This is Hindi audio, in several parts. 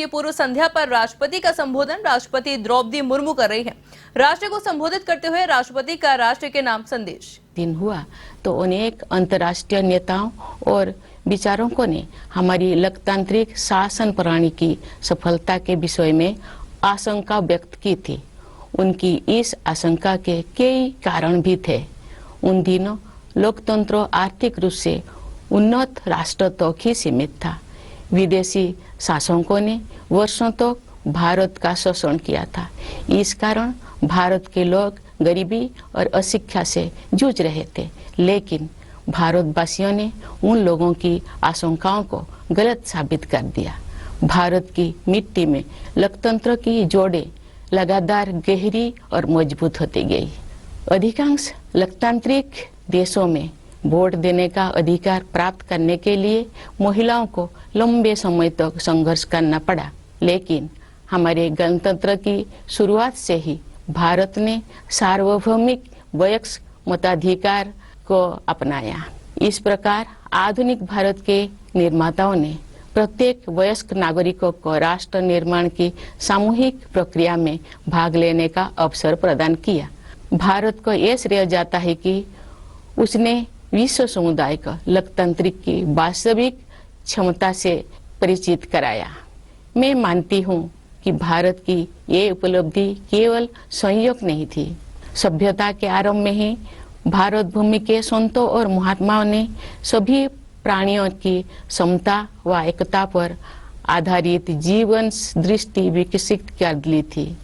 ये पूर्व संध्या पर राष्ट्रपति का संबोधन राष्ट्रपति द्रौपदी मुर्मू कर रही हैं। राष्ट्र को संबोधित करते हुए राष्ट्रपति का राष्ट्र के नाम संदेश दिन हुआ तो अनेक अंतर्राष्ट्रीय नेताओं और विचारकों ने हमारी लोकतांत्रिक शासन प्रणाली की सफलता के विषय में आशंका व्यक्त की थी। उनकी इस आशंका के कई कारण भी थे। उन दिनों लोकतंत्र आर्थिक रूप से उन्नत राष्ट्र तक ही सीमित था। विदेशी शासकों ने वर्षों तक भारत का शोषण किया था। इस कारण भारत के लोग गरीबी और अशिक्षा से जूझ रहे थे, लेकिन भारतवासियों ने उन लोगों की आशंकाओं को गलत साबित कर दिया। भारत की मिट्टी में लोकतंत्र की जोड़ें लगातार गहरी और मजबूत होती गई। अधिकांश लोकतांत्रिक देशों में वोट देने का अधिकार प्राप्त करने के लिए महिलाओं को लंबे समय तक संघर्ष करना पड़ा, लेकिन हमारे गणतंत्र की शुरुआत से ही भारत ने सार्वभौमिक वयस्क मताधिकार को अपनाया। इस प्रकार आधुनिक भारत के निर्माताओं ने प्रत्येक वयस्क नागरिकों को राष्ट्र निर्माण की सामूहिक प्रक्रिया में भाग लेने का अवसर प्रदान किया। भारत को यह श्रेय जाता है कि उसने विश्व समुदाय को लोकतांत्रिक की वास्तविक क्षमता से परिचित कराया। मैं मानती हूँ कि भारत की ये उपलब्धि केवल संयोग नहीं थी। सभ्यता के आरंभ में ही भारत भूमि के संतों और महात्माओं ने सभी प्राणियों की समता व एकता पर आधारित जीवन दृष्टि विकसित कर ली थी।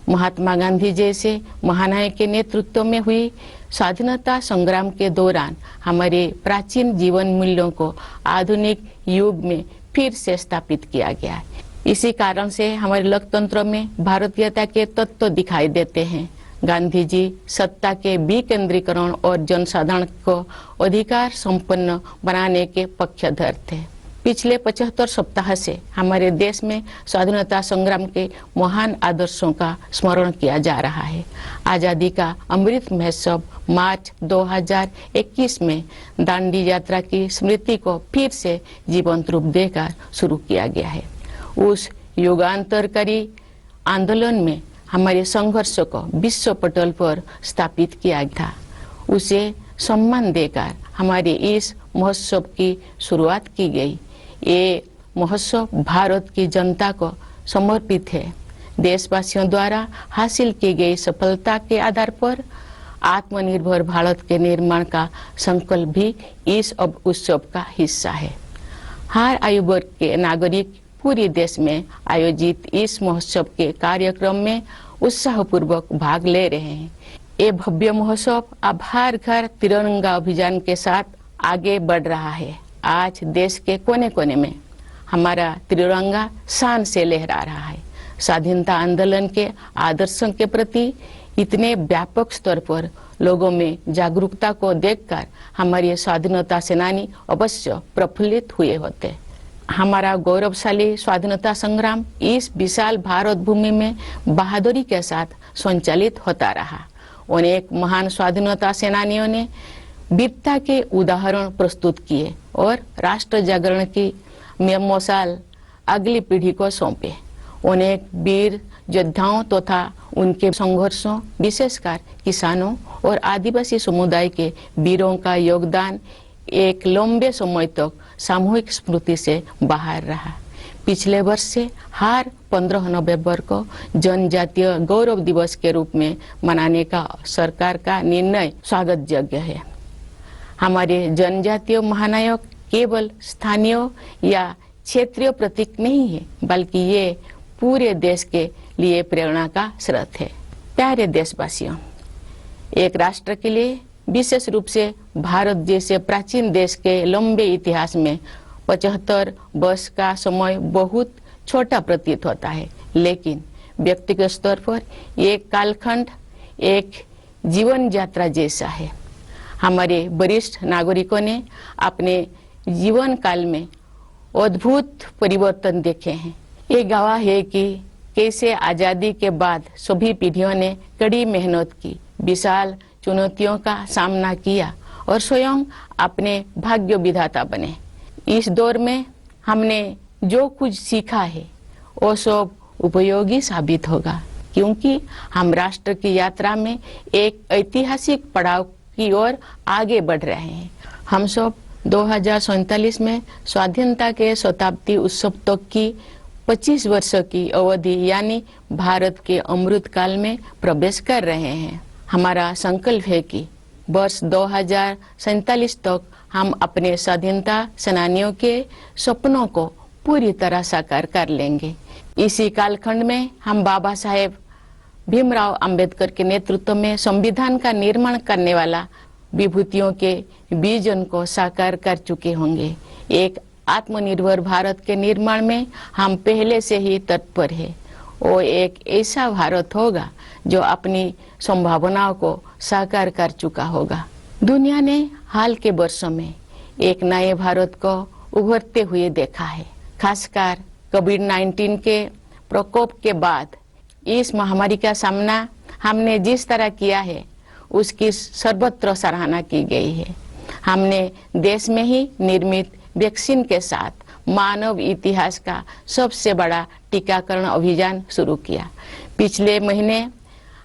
महात्मा गांधी जैसे महानायक के नेतृत्व में हुई स्वाधीनता संग्राम के दौरान हमारे प्राचीन जीवन मूल्यों को आधुनिक युग में फिर से स्थापित किया गया है। इसी कारण से हमारे लोकतंत्र में भारतीयता के तत्व दिखाई देते हैं। गांधी जी सत्ता के विकेंद्रीकरण और जनसाधारण को अधिकार संपन्न बनाने के पक्षधर थे। पिछले 75 सप्ताह से हमारे देश में स्वाधीनता संग्राम के महान आदर्शों का स्मरण किया जा रहा है। आजादी का अमृत महोत्सव मार्च 2021 में दांडी यात्रा की स्मृति को फिर से जीवंत रूप देकर शुरू किया गया है। उस युगांतरकारी आंदोलन में हमारे संघर्ष को विश्व पटल पर स्थापित किया था। उसे सम्मान देकर हमारे इस महोत्सव की शुरुआत की गई। ये महोत्सव भारत की जनता को समर्पित है। देशवासियों द्वारा हासिल की गई सफलता के आधार पर आत्मनिर्भर भारत के निर्माण का संकल्प भी इस उत्सव का हिस्सा है। हर आयु वर्ग के नागरिक पूरे देश में आयोजित इस महोत्सव के कार्यक्रम में उत्साहपूर्वक भाग ले रहे हैं। ये भव्य महोत्सव अब हर घर तिरंगा अभियान के साथ आगे बढ़ रहा है। आज देश के कोने कोने में हमारा तिरंगा शान से लहरा रहा है। स्वाधीनता आंदोलन के आदर्शों के प्रति इतने व्यापक स्तर पर लोगों में जागरूकता को देखकर हमारे स्वाधीनता सेनानी अवश्य प्रफुल्लित हुए होते। हमारा गौरवशाली स्वाधीनता संग्राम इस विशाल भारत भूमि में बहादुरी के साथ संचालित होता रहा। अनेक महान स्वाधीनता सेनानियों ने वीरता के उदाहरण प्रस्तुत किए और राष्ट्र जागरण की मशाल अगली पीढ़ी को सौंपे। अनेक वीर योद्धाओं तथा उनके संघर्षों, विशेषकर किसानों और आदिवासी समुदाय के वीरों का योगदान एक लंबे समय तक सामूहिक स्मृति से बाहर रहा। पिछले वर्ष से हर 15 नवंबर को जनजातीय गौरव दिवस के रूप में मनाने का सरकार का निर्णय स्वागत योग्य है। हमारे जनजातीय महानायक केवल स्थानीय या क्षेत्रीय प्रतीक नहीं है, बल्कि ये पूरे देश के लिए प्रेरणा का स्रोत है। प्यारे देशवासियों, एक राष्ट्र के लिए विशेष रूप से भारत जैसे प्राचीन देश के लंबे इतिहास में 75 वर्ष का समय बहुत छोटा प्रतीत होता है, लेकिन व्यक्तिगत स्तर पर एक कालखंड एक जीवन यात्रा जैसा है। हमारे वरिष्ठ नागरिकों ने अपने जीवन काल में अद्भुत परिवर्तन देखे हैं। ये गवाह है कि कैसे आजादी के बाद सभी पीढ़ियों ने कड़ी मेहनत की, विशाल चुनौतियों का सामना किया और स्वयं अपने भाग्य विधाता बने। इस दौर में हमने जो कुछ सीखा है वो सब उपयोगी साबित होगा, क्योंकि हम राष्ट्र की यात्रा में एक ऐतिहासिक पड़ाव की ओर आगे बढ़ रहे हैं। हम सब 2047 में स्वाधीनता के शताब्दी उत्सव तक की 25 वर्षों की अवधि यानी भारत के अमृत काल में प्रवेश कर रहे हैं। हमारा संकल्प है कि वर्ष 2047 तक हम अपने स्वाधीनता सेनानियों के सपनों को पूरी तरह साकार कर लेंगे। इसी कालखंड में हम बाबा साहेब भीमराव अंबेडकर के नेतृत्व में संविधान का निर्माण करने वाला विभूतियों के विजन को साकार कर चुके होंगे। एक आत्मनिर्भर भारत के निर्माण में हम पहले से ही तत्पर है। वो एक ऐसा भारत होगा जो अपनी संभावनाओं को साकार कर चुका होगा। दुनिया ने हाल के वर्षों में एक नए भारत को उभरते हुए देखा है। खासकर कोविड-19 के प्रकोप के बाद इस महामारी का सामना हमने जिस तरह किया है उसकी सर्वत्र सराहना की गई है। हमने देश में ही निर्मित वैक्सीन के साथ मानव इतिहास का सबसे बड़ा टीकाकरण अभियान शुरू किया। पिछले महीने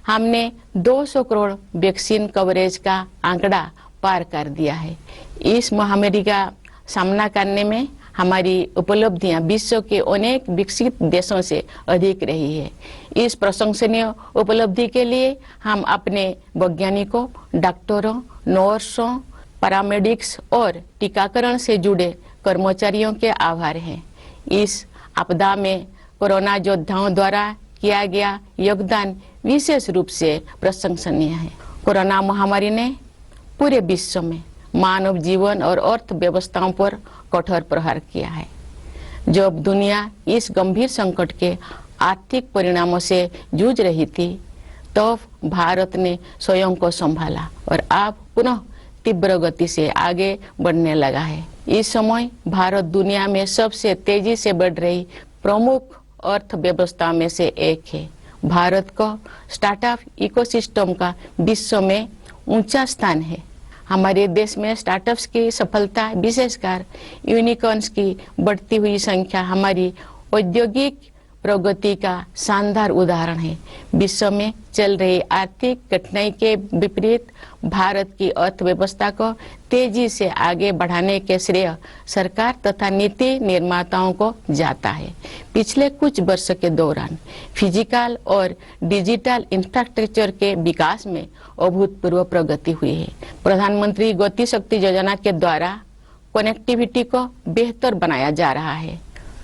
हमने 200 करोड़ वैक्सीन कवरेज का आंकड़ा पार कर दिया है। इस महामारी का सामना करने में हमारी उपलब्धियां विश्व के अनेक विकसित देशों से अधिक रही है। इस प्रशंसनीय उपलब्धि के लिए हम अपने वैज्ञानिकों, डॉक्टरों, नर्सों, पैरामेडिक्स और टीकाकरण से जुड़े कर्मचारियों के आभार हैं। इस आपदा में कोरोना योद्धाओं द्वारा किया गया योगदान विशेष रूप से प्रशंसनीय है। कोरोना महामारी ने पूरे विश्व में मानव जीवन और अर्थव्यवस्थाओं पर कठोर प्रहार किया है। जब दुनिया इस गंभीर संकट के आर्थिक परिणामों से जूझ रही थी, तब भारत ने स्वयं को संभाला और अब पुनः तीव्र गति से आगे बढ़ने लगा है। इस समय भारत दुनिया में सबसे तेजी से बढ़ रही प्रमुख अर्थव्यवस्था में से एक है। भारत को स्टार्टअप इकोसिस्टम का विश्व में ऊंचा स्थान है। हमारे देश में स्टार्टअप्स की सफलता, विशेषकर यूनिकॉर्न्स की बढ़ती हुई संख्या हमारी औद्योगिक प्रगति का शानदार उदाहरण है। विश्व में चल रही आर्थिक कठिनाई के विपरीत भारत की अर्थव्यवस्था को तेजी से आगे बढ़ाने के श्रेय सरकार तथा नीति निर्माताओं को जाता है। पिछले कुछ वर्षों के दौरान फिजिकल और डिजिटल इंफ्रास्ट्रक्चर के विकास में अभूतपूर्व प्रगति हुई है। प्रधानमंत्री गति शक्ति योजना के द्वारा कनेक्टिविटी को बेहतर बनाया जा रहा है।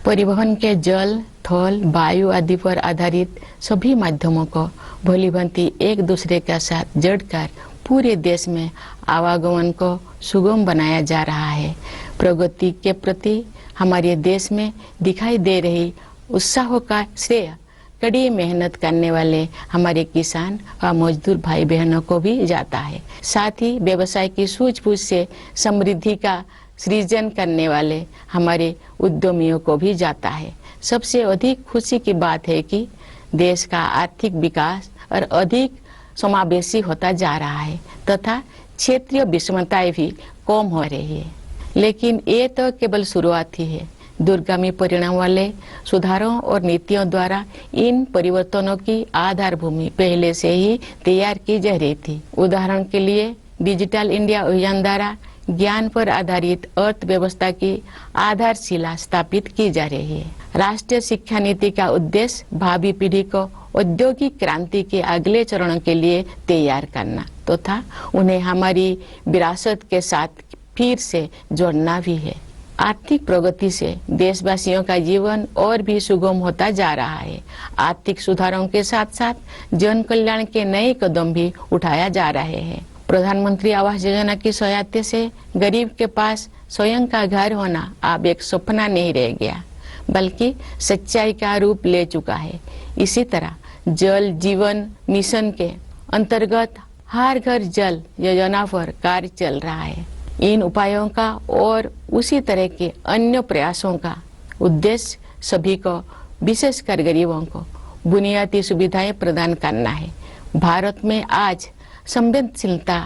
परिवहन के जल, थल, वायु आदि पर आधारित सभी माध्यमों को भलीभांति एक दूसरे के साथ जोड़कर पूरे देश में आवागमन को सुगम बनाया जा रहा है। प्रगति के प्रति हमारे देश में दिखाई दे रही उत्साह का श्रेय कड़ी मेहनत करने वाले हमारे किसान व मजदूर भाई बहनों को भी जाता है। साथ ही व्यवसाय की सूझबूझ से समृद्धि का सृजन करने वाले हमारे उद्यमियों को भी जाता है। सबसे अधिक खुशी की बात है कि देश का आर्थिक विकास और अधिक समावेशी होता जा रहा है तथा क्षेत्रीय विषमताएं भी कम हो रही है। लेकिन ये तो केवल शुरुआत ही है। दूरगामी परिणाम वाले सुधारों और नीतियों द्वारा इन परिवर्तनों की आधारभूमि पहले से ही तैयार की जा रही थी। उदाहरण के लिए डिजिटल इंडिया अभियान द्वारा ज्ञान पर आधारित अर्थव्यवस्था की आधारशिला स्थापित की जा रही है। राष्ट्रीय शिक्षा नीति का उद्देश्य भावी पीढ़ी को औद्योगिक क्रांति के अगले चरणों के लिए तैयार करना तथा उन्हें हमारी विरासत के साथ फिर से जोड़ना भी है। आर्थिक प्रगति से देशवासियों का जीवन और भी सुगम होता जा रहा है। आर्थिक सुधारों के साथ साथ जन कल्याण के नए कदम भी उठाया जा रहे हैं। प्रधानमंत्री आवास योजना की सहायता से गरीब के पास स्वयं का घर होना अब एक सपना नहीं रह गया, बल्कि सच्चाई का रूप ले चुका है। इसी तरह जल जीवन मिशन के अंतर्गत हर घर जल योजना पर कार्य चल रहा है। इन उपायों का और उसी तरह के अन्य प्रयासों का उद्देश्य सभी को, विशेषकर गरीबों को बुनियादी सुविधाएं प्रदान करना है। भारत में आज संवेदनशीलता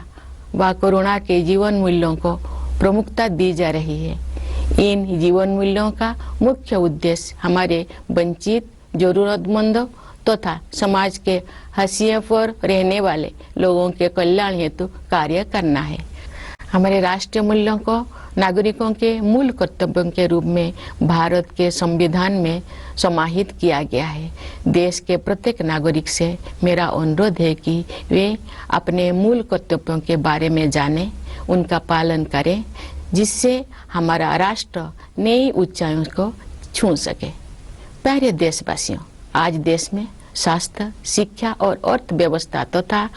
व कोरोना के जीवन मूल्यों को प्रमुखता दी जा रही है। इन जीवन मूल्यों का मुख्य उद्देश्य हमारे वंचित, जरूरतमंदों तथा समाज के हाशिए पर रहने वाले लोगों के कल्याण हेतु कार्य करना है। हमारे राष्ट्रीय मूल्यों को नागरिकों के मूल कर्तव्यों के रूप में भारत के संविधान में समाहित किया गया है। देश के प्रत्येक नागरिक से मेरा अनुरोध है कि वे अपने मूल कर्तव्यों के बारे में जानें, उनका पालन करें, जिससे हमारा राष्ट्र नई ऊंचाइयों को छू सके। प्यारे देशवासियों, आज देश में स्वास्थ्य, शिक्षा और अर्थव्यवस्था तथा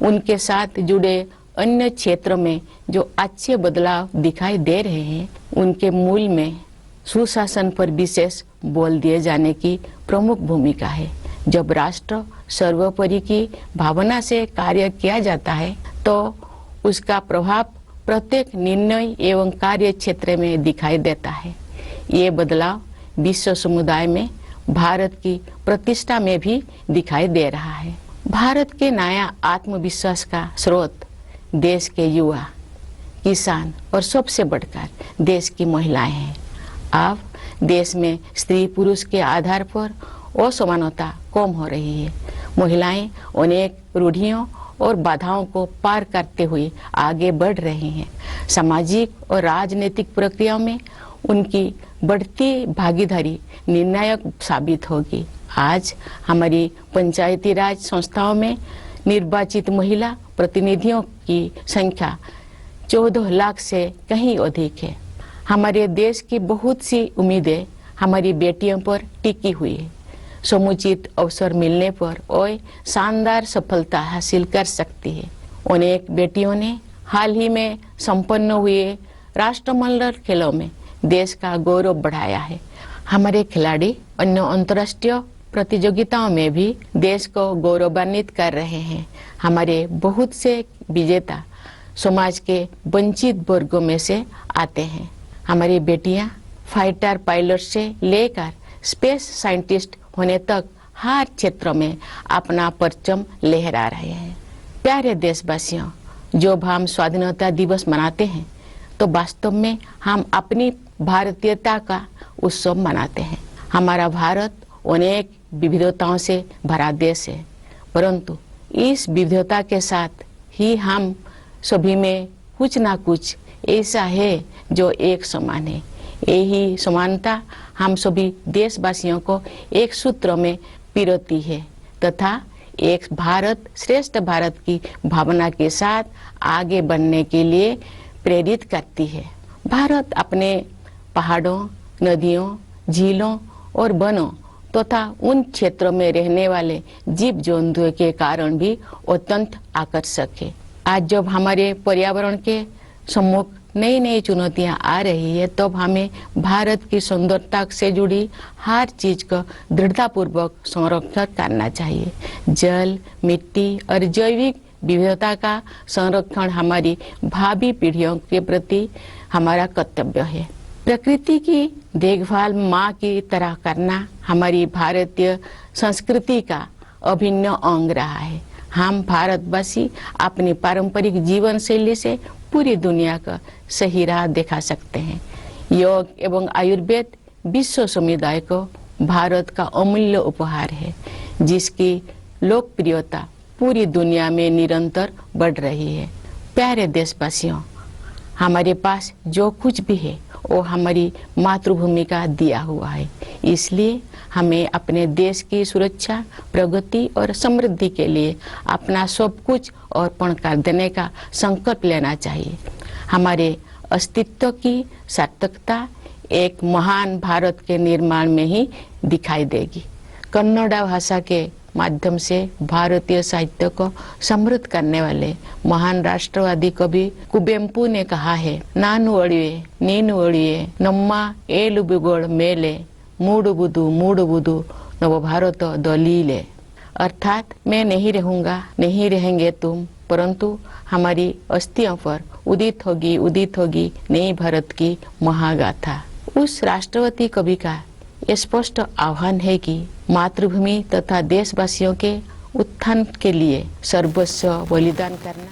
उनके साथ जुड़े अन्य क्षेत्रों में जो अच्छे बदलाव दिखाई दे रहे हैं, उनके मूल में सुशासन पर विशेष बल दिए जाने की प्रमुख भूमिका है। जब राष्ट्र सर्वोपरि की भावना से कार्य किया जाता है तो उसका प्रभाव प्रत्येक निर्णय एवं कार्य क्षेत्र में दिखाई देता है। ये बदलाव विश्व समुदाय में भारत की प्रतिष्ठा में भी दिखाई दे रहा है। भारत के नया आत्मविश्वास का स्रोत देश के युवा, किसान और सबसे बढ़कर देश की महिलाएं हैं। अब देश में स्त्री पुरुष के आधार पर असमानता कम हो रही है। महिलाएं अनेक रूढ़ियों और बाधाओं को पार करते हुए आगे बढ़ रही हैं। सामाजिक और राजनीतिक प्रक्रियाओं में उनकी बढ़ती भागीदारी निर्णायक साबित होगी। आज हमारी पंचायती राज संस्थाओं में निर्वाचित महिला प्रतिनिधियों की संख्या 14 लाख से कहीं अधिक है। हमारे देश की बहुत सी उम्मीदें हमारी बेटियों पर टिकी हुई है। समुचित अवसर मिलने पर वे शानदार सफलता हासिल कर सकती है। अनेक बेटियों ने हाल ही में संपन्न हुए राष्ट्रमंडल खेलों में देश का गौरव बढ़ाया है। हमारे खिलाड़ी अन्य अंतर्राष्ट्रीय प्रतियोगिताओं में भी देश को गौरवान्वित कर रहे हैं। हमारे बहुत से विजेता समाज के वंचित वर्गों में से आते हैं। हमारी बेटियां फाइटर पायलट से लेकर स्पेस साइंटिस्ट होने तक हर क्षेत्र में अपना परचम लहरा रहे हैं। प्यारे देशवासियों, जब हम स्वाधीनता दिवस मनाते हैं तो वास्तव में हम अपनी भारतीयता का उत्सव मनाते हैं। हमारा भारत अनेक विविधताओं से भरा देश है, परंतु इस विविधता के साथ ही हम सभी में कुछ ना कुछ ऐसा है जो एक समान है। यही समानता हम सभी देशवासियों को एक सूत्र में पिरोती है तथा एक भारत श्रेष्ठ भारत की भावना के साथ आगे बढ़ने के लिए प्रेरित करती है। भारत अपने पहाड़ों, नदियों, झीलों और वनों तथा उन क्षेत्रों में रहने वाले जीव जंतुओं के कारण भी अत्यंत आकर्षक है। आज जब हमारे पर्यावरण के सम्मुख नई नई चुनौतियां आ रही है, तब हमें भारत की सुंदरता से जुड़ी हर चीज का दृढ़तापूर्वक संरक्षण करना चाहिए। जल, मिट्टी और जैविक विविधता का संरक्षण हमारी भावी पीढ़ियों के प्रति हमारा कर्तव्य है। प्रकृति की देखभाल माँ की तरह करना हमारी भारतीय संस्कृति का अभिन्न अंग रहा है। हम भारतवासी अपनी पारंपरिक जीवन शैली से पूरी दुनिया का सही राह दिखा सकते हैं। योग एवं आयुर्वेद विश्व समुदाय को भारत का अमूल्य उपहार है, जिसकी लोकप्रियता पूरी दुनिया में निरंतर बढ़ रही है। प्यारे देशवासियों, हमारे पास जो कुछ भी है वो हमारी मातृभूमि का दिया हुआ है। इसलिए हमें अपने देश की सुरक्षा, प्रगति और समृद्धि के लिए अपना सब कुछ अर्पण कर देने का संकल्प लेना चाहिए। हमारे अस्तित्व की सार्थकता एक महान भारत के निर्माण में ही दिखाई देगी। कन्नड़ भाषा के माध्यम से भारतीय साहित्य को समृद्ध करने वाले महान राष्ट्रवादी कवि कुवेंपु ने कहा है, नानु अड़िए नीनु अड़िए नम्मा एलु बिगोड़ मेले मूडुबुदु नव भारत दलीले। अर्थात मैं नहीं रहूंगा, नहीं रहेंगे तुम, परंतु हमारी अस्थियों पर उदित होगी नई भारत की महागाथा। उस राष्ट्रवादी कवि का स्पष्ट आह्वान है कि मातृभूमि तथा देशवासियों के उत्थान के लिए सर्वस्व बलिदान करना